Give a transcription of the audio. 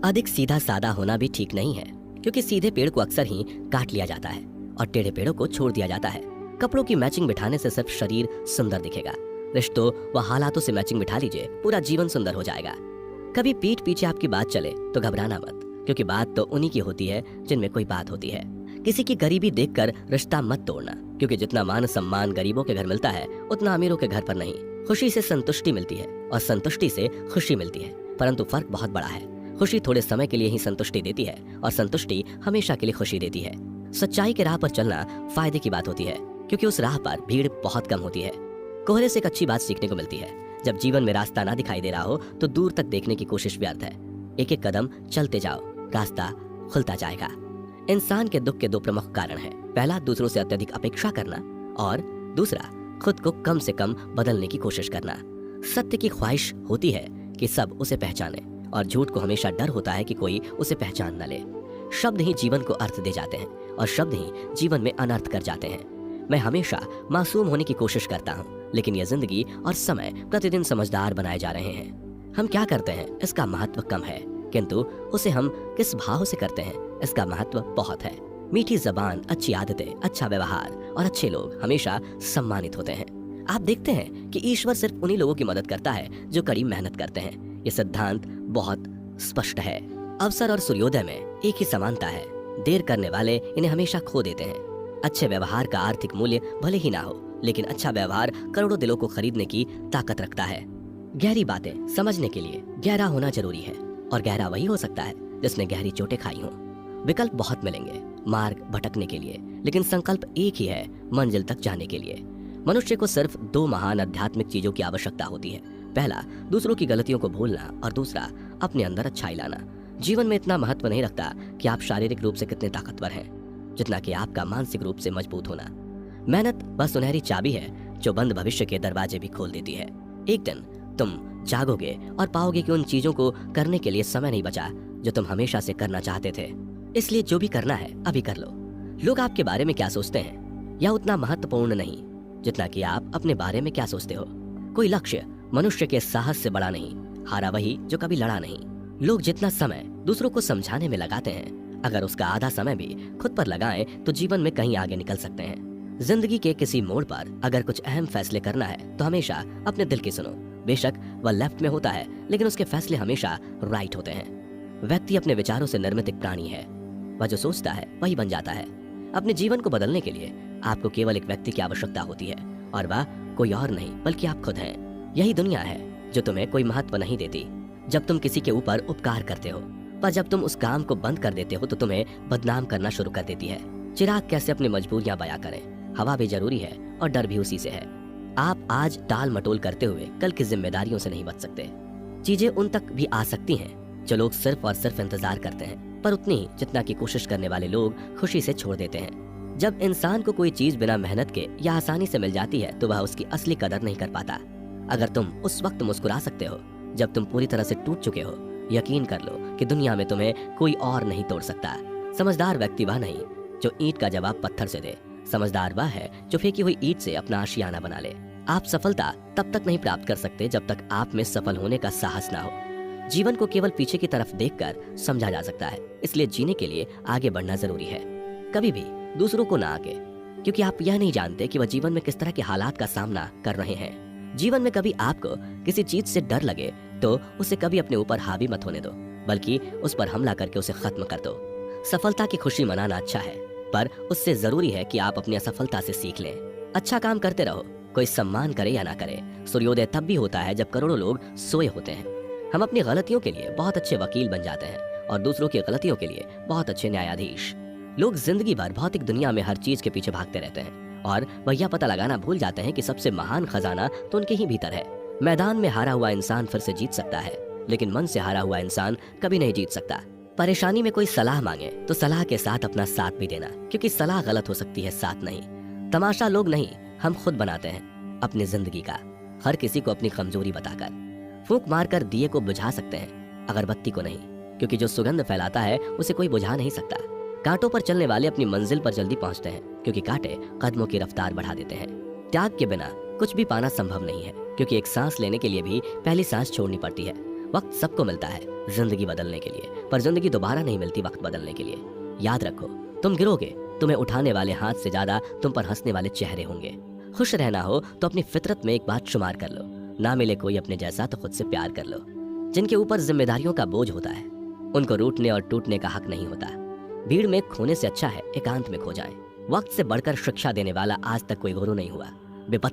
अधिक सीधा सादा होना भी ठीक नहीं है, क्योंकि सीधे पेड़ को अक्सर ही काट लिया जाता है और टेढ़े पेड़ों को छोड़ दिया जाता है। कपड़ों की मैचिंग बिठाने से सिर्फ शरीर सुंदर दिखेगा, रिश्तों व हालातों से मैचिंग बिठा लीजिए, पूरा जीवन सुंदर हो जाएगा। कभी पीठ पीछे आपकी बात चले तो घबराना मत, क्योंकि बात तो उन्हीं की होती है जिनमें कोई बात होती है। किसी की गरीबी देखकर रिश्ता मत तोड़ना, क्योंकि जितना मान सम्मान गरीबों के घर मिलता है उतना अमीरों के घर पर नहीं। खुशी से संतुष्टि मिलती है और संतुष्टि से खुशी मिलती है, परंतु फर्क बहुत बड़ा है। खुशी थोड़े समय के लिए ही संतुष्टि देती है और संतुष्टि हमेशा के लिए खुशी देती है। सच्चाई के राह पर चलना फायदे की बात होती है, क्योंकि उस राह पर भीड़ बहुत कम होती है। कोहरे से एक अच्छी बात सीखने को मिलती है। जब जीवन में रास्ता ना दिखाई दे रहा हो तो दूर तक देखने की कोशिश व्यर्थ है। एक एक कदम चलते जाओ, रास्ता खुलता जाएगा। इंसान के दुख के दो प्रमुख कारण हैं। पहला, दूसरों से अत्यधिक अपेक्षा करना, और दूसरा, खुद को कम से कम बदलने की कोशिश करना। सत्य की ख्वाहिश होती है कि सब उसे पहचाने, और झूठ को हमेशा डर होता है कि कोई उसे पहचान न ले। शब्द ही जीवन को अर्थ दे जाते हैं और शब्द ही जीवन में अनर्थ कर जाते हैं। मैं हमेशा मासूम होने की कोशिश करता हूँ, लेकिन यह जिंदगी और समय प्रतिदिन समझदार बनाए जा रहे हैं। हम क्या करते हैं इसका महत्व कम है, किंतु उसे हम किस भाव से करते हैं इसका महत्व बहुत है। मीठी जबान, अच्छी आदतें, अच्छा व्यवहार और अच्छे लोग हमेशा सम्मानित होते हैं। आप देखते हैं कि ईश्वर सिर्फ उन्हीं लोगों की मदद करता है जो कड़ी मेहनत करते हैं। ये सिद्धांत बहुत स्पष्ट है। अवसर और सूर्योदय में एक ही समानता है। देर करने वाले इन्हें हमेशा खो देते हैं। अच्छे व्यवहार का आर्थिक मूल्य भले ही ना हो, लेकिन अच्छा व्यवहार करोड़ों दिलों को खरीदने की ताकत रखता है। गहरी बातें समझने के लिए गहरा होना जरूरी है, और गहरा वही हो सकता है जिसने गहरी चोटें खाई हों। विकल्प बहुत मिलेंगे मार्ग भटकने के लिए, लेकिन संकल्प एक ही है मंजिल तक जाने के लिए। मनुष्य को सिर्फ दो महान आध्यात्मिक चीजों की आवश्यकता होती है। पहला, दूसरों की गलतियों को भूलना, और दूसरा, अपने अंदर अच्छाई लाना। जीवन में इतना महत्व नहीं रखता कि आप शारीरिक रूप से कितने ताकतवर हैं, जितना कि आपका मानसिक रूप से मजबूत होना। मेहनत वह सुनहरी चाबी है जो बंद भविष्य के दरवाजे भी खोल देती है। एक दिन तुम जागोगे और पाओगे कि उन चीजों को करने के लिए समय नहीं बचा जो तुम हमेशा से करना चाहते थे। इसलिए जो भी करना है अभी कर लो। लोग आपके बारे में क्या सोचते हैं यह उतना महत्वपूर्ण नहीं जितना कि आप अपने बारे में क्या सोचते हो। कोई लक्ष्य मनुष्य के साहस से बड़ा नहीं, हारा वही जो कभी लड़ा नहीं। लोग जितना समय दूसरों को समझाने में लगाते हैं, अगर उसका आधा समय भी खुद पर लगाएं तो जीवन में कहीं आगे निकल सकते हैं। जिंदगी के किसी मोड़ पर अगर कुछ अहम फैसले करना है तो हमेशा अपने दिल की सुनो। बेशक वह लेफ्ट में होता है, लेकिन उसके फैसले हमेशा राइट होते हैं। व्यक्ति अपने विचारों से निर्मित एक प्राणी है। वह जो सोचता है वही बन जाता है। अपने जीवन को बदलने के लिए आपको केवल एक व्यक्ति की आवश्यकता होती है, और वह कोई और नहीं बल्कि आप खुद हैं। यही दुनिया है जो तुम्हें कोई महत्व नहीं देती जब तुम किसी के ऊपर उपकार करते हो, पर जब तुम उस काम को बंद कर देते हो तो तुम्हें बदनाम करना शुरू कर देती है। चिराग कैसे अपनी मजबूरियां बयां करें, हवा भी जरूरी है और डर भी उसी से है। आप आज टाल मटोल करते हुए कल की जिम्मेदारियों से नहीं बच सकते। चीजें उन तक भी आ सकती हैं जो लोग सिर्फ और सिर्फ इंतजार करते हैं, पर उतनी ही जितना की कोशिश करने वाले लोग खुशी से छोड़ देते हैं। जब इंसान को कोई चीज बिना मेहनत के या आसानी से मिल जाती है तो वह उसकी असली कदर नहीं कर पाता। अगर तुम उस वक्त मुस्कुरा सकते हो जब तुम पूरी तरह से टूट चुके हो, यकीन कर लो कि दुनिया में तुम्हें कोई और नहीं तोड़ सकता। समझदार व्यक्ति वह नहीं जो ईंट का जवाब पत्थर से दे, समझदार वह है जो फेंकी हुई ईंट से अपना आशियाना बना ले। आप सफलता तब तक नहीं प्राप्त कर सकते जब तक आप में सफल होने का साहस ना हो। जीवन को केवल पीछे की तरफ देखकर समझा जा सकता है, इसलिए जीने के लिए आगे बढ़ना जरूरी है। कभी भी दूसरों को ना आगे, क्योंकि आप यह नहीं जानते कि वह जीवन में किस तरह के हालात का सामना कर रहे हैं। जीवन में कभी आपको किसी चीज से डर लगे तो उसे कभी अपने ऊपर हावी मत होने दो, बल्कि उस पर हमला करके उसे खत्म कर दो। सफलता की खुशी मनाना अच्छा है, पर उससे जरूरी है कि आप अपनी असफलता से सीख लें। अच्छा काम करते रहो, कोई सम्मान करे या ना करे। सूर्योदय तब भी होता है जब करोड़ों लोग सोए होते हैं। हम अपनी गलतियों के लिए बहुत अच्छे वकील बन जाते हैं और दूसरों की गलतियों के लिए बहुत अच्छे न्यायाधीश। लोग जिंदगी भर भौतिक दुनिया में हर चीज के पीछे भागते रहते हैं और वह यह पता लगाना भूल जाते हैं कि सबसे महान खजाना तो उनके ही भीतर है। मैदान में हारा हुआ इंसान फिर से जीत सकता है, लेकिन मन से हारा हुआ इंसान कभी नहीं जीत सकता। परेशानी में कोई सलाह मांगे तो सलाह के साथ अपना साथ भी देना, क्योंकि सलाह गलत हो सकती है, साथ नहीं। तमाशा लोग नहीं, हम खुद बनाते हैं अपनी जिंदगी का, हर किसी को अपनी कमजोरी बताकर। फूंक मारकर दिए को बुझा सकते हैं, अगरबत्ती को नहीं, क्योंकि जो सुगंध फैलाता है उसे कोई बुझा नहीं सकता। कांटों पर चलने वाले अपनी मंजिल पर जल्दी पहुंचते हैं, क्योंकि कांटे कदमों की रफ्तार बढ़ा देते हैं। त्याग के बिना कुछ भी पाना संभव नहीं है, क्योंकि एक सांस लेने के लिए भी पहली सांस छोड़नी पड़ती है। वक्त सबको मिलता है जिंदगी बदलने के लिए, पर जिंदगी दोबारा नहीं मिलती वक्त बदलने के लिए। याद रखो, तुम गिरोगे, तुम्हें उठाने वाले हाथ से ज्यादा तुम पर हंसने वाले चेहरे होंगे। खुश रहना हो तो अपनी फितरत में एक बात शुमार कर लो, ना मिले कोई अपने जैसा तो खुद से प्यार कर लो। जिनके ऊपर जिम्मेदारियों का बोझ होता है उनको रूठने और टूटने का हक नहीं होता। भीड़ में खोने से अच्छा है एकांत में खो जाएं। वक्त से बढ़कर शिक्षा देने वाला आज तक कोई गुरु नहीं हुआ। विपत्ति